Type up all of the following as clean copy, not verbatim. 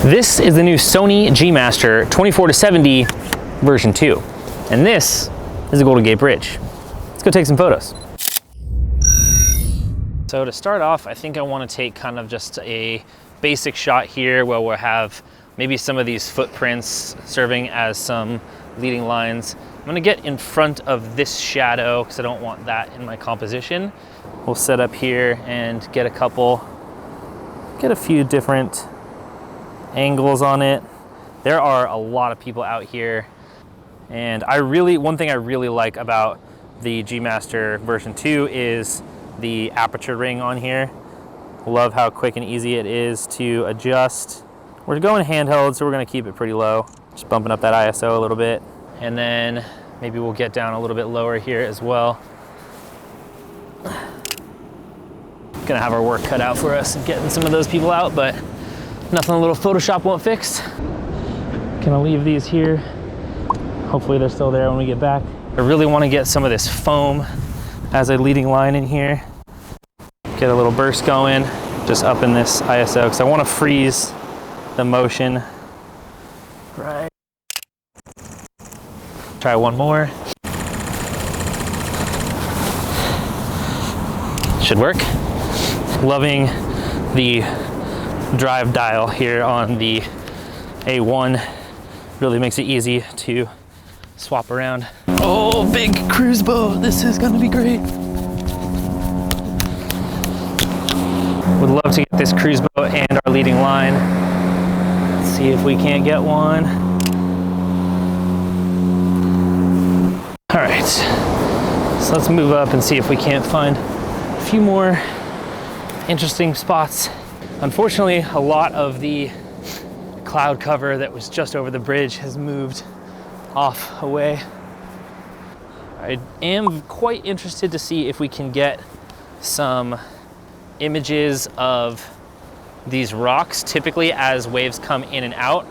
This is the new Sony G Master 24-70 version 2. And this is the Golden Gate Bridge. Let's go take some photos. So to start off, I think I want to take kind of just a basic shot here where we'll have maybe some of these footprints serving as some leading lines. I'm going to get in front of this shadow because I don't want that in my composition. We'll set up here and get a few different angles on it. There are a lot of people out here, and one thing I really like about the G Master version 2 is the aperture ring on here. Love how quick and easy it is to adjust. We're going handheld, so we're going to keep it pretty low, just bumping up that ISO a little bit, and then maybe we'll get down a little bit lower here as well. Gonna have our work cut out for us and getting some of those people out, but nothing a little Photoshop won't fix. Gonna leave these here. Hopefully they're still there when we get back. I really want to get some of this foam as a leading line in here. Get a little burst going, just up in this ISO, because I want to freeze the motion. Right. Try one more. Should work. Loving the drive dial here on the A1. Really makes it easy to swap around. Oh, big cruise boat. This is gonna be great. Would love to get this cruise boat and our leading line. Let's see if we can't get one. All right, so let's move up and see if we can't find a few more interesting spots. Unfortunately, a lot of the cloud cover that was just over the bridge has moved off away. I am quite interested to see if we can get some images of these rocks. Typically, as waves come in and out,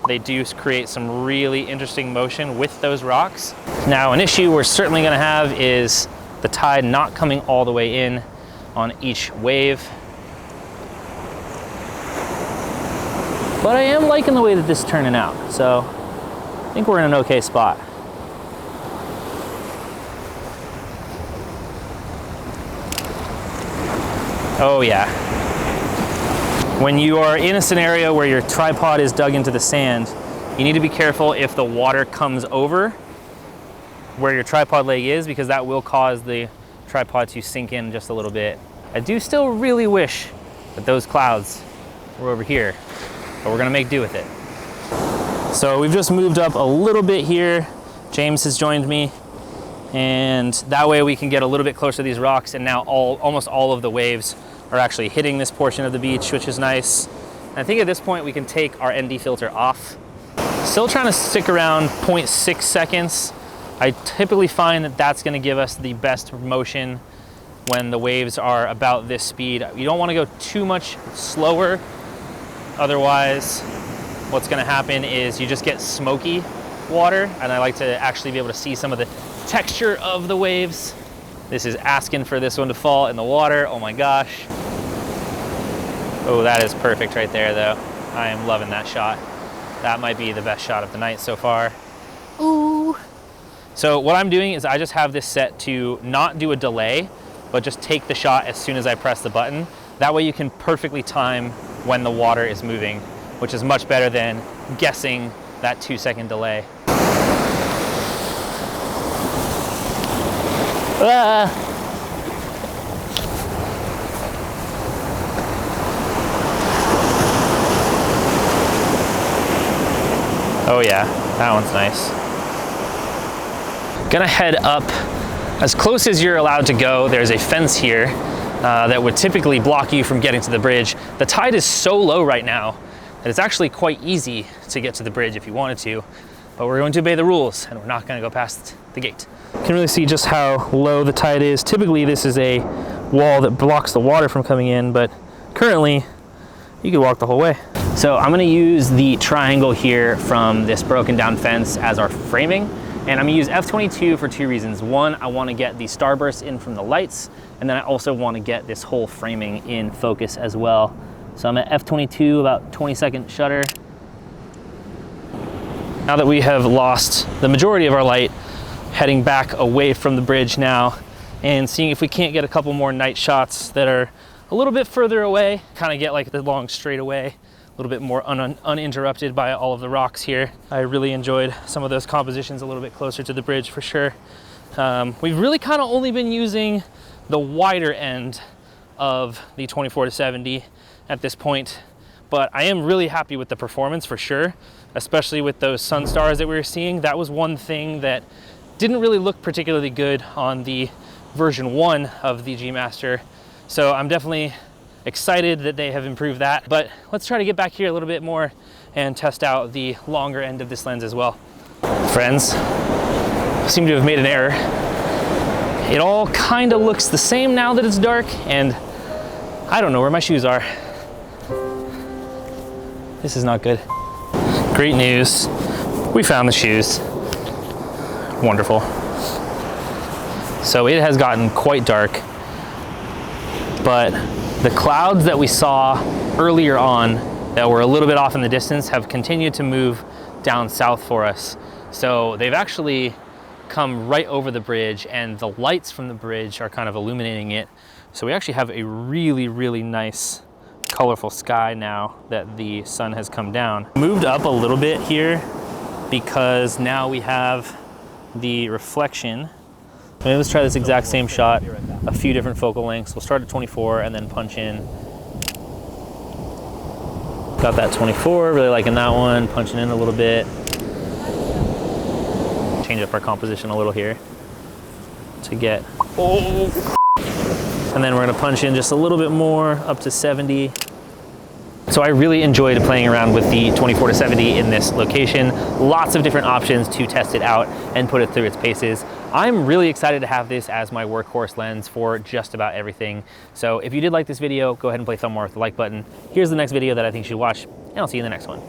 they do create some really interesting motion with those rocks. Now, an issue we're certainly gonna have is the tide not coming all the way in on each wave. But I am liking the way that this is turning out, so I think we're in an okay spot. Oh yeah. When you are in a scenario where your tripod is dug into the sand, you need to be careful if the water comes over where your tripod leg is, because that will cause the tripod to sink in just a little bit. I do still really wish that those clouds were over here, but we're gonna make do with it. So we've just moved up a little bit here. James has joined me, and that way we can get a little bit closer to these rocks, and now almost all of the waves are actually hitting this portion of the beach, which is nice. And I think at this point we can take our ND filter off. Still trying to stick around 0.6 seconds. I typically find that that's gonna give us the best motion when the waves are about this speed. You don't wanna go too much slower, otherwise what's gonna happen is you just get smoky water, and I like to actually be able to see some of the texture of the waves. This is asking for this one to fall in the water. Oh my gosh. Oh, that is perfect right there though. I am loving that shot. That might be the best shot of the night so far. Ooh. So what I'm doing is I just have this set to not do a delay, but just take the shot as soon as I press the button. That way you can perfectly time when the water is moving, which is much better than guessing that 2-second delay. Ah. Oh yeah, that one's nice. Gonna head up as close as you're allowed to go. There's a fence here that would typically block you from getting to the bridge. The tide is so low right now that it's actually quite easy to get to the bridge if you wanted to, but we're going to obey the rules and we're not gonna go past the gate. You can really see just how low the tide is. Typically this is a wall that blocks the water from coming in, but currently you could walk the whole way. So I'm gonna use the triangle here from this broken down fence as our framing, and I'm gonna use F22 for 2 reasons. One, I wanna get the starburst in from the lights, and then I also wanna get this whole framing in focus as well. So I'm at f22, about 20-second shutter. Now that we have lost the majority of our light, heading back away from the bridge now and seeing if we can't get a couple more night shots that are a little bit further away, kind of get like the long straightaway, a little bit more uninterrupted by all of the rocks here. I really enjoyed some of those compositions a little bit closer to the bridge for sure. We've really kind of only been using the wider end of the 24-70 at this point, but I am really happy with the performance for sure, especially with those sun stars that we were seeing. That was one thing that didn't really look particularly good on the version 1 of the G Master. So I'm definitely excited that they have improved that, but let's try to get back here a little bit more and test out the longer end of this lens as well. Friends, I seem to have made an error. It all kind of looks the same now that it's dark, and I don't know where my shoes are. This is not good. Great news, we found the shoes. Wonderful. So it has gotten quite dark, but the clouds that we saw earlier on that were a little bit off in the distance have continued to move down south for us. So they've actually come right over the bridge, and the lights from the bridge are kind of illuminating it. So we actually have a really, really nice colorful sky now that the sun has come down. Moved up a little bit here because now we have the reflection. Maybe let's try this exact same shot, a few different focal lengths. We'll start at 24 and then punch in. Got that 24, really liking that one, punching in a little bit. Change up our composition a little here to get, and then we're gonna punch in just a little bit more up to 70. So I really enjoyed playing around with the 24-70 in this location. Lots of different options to test it out and put it through its paces. I'm really excited to have this as my workhorse lens for just about everything. So if you did like this video, go ahead and play thumb more with the like button. Here's the next video that I think you should watch, and I'll see you in the next one.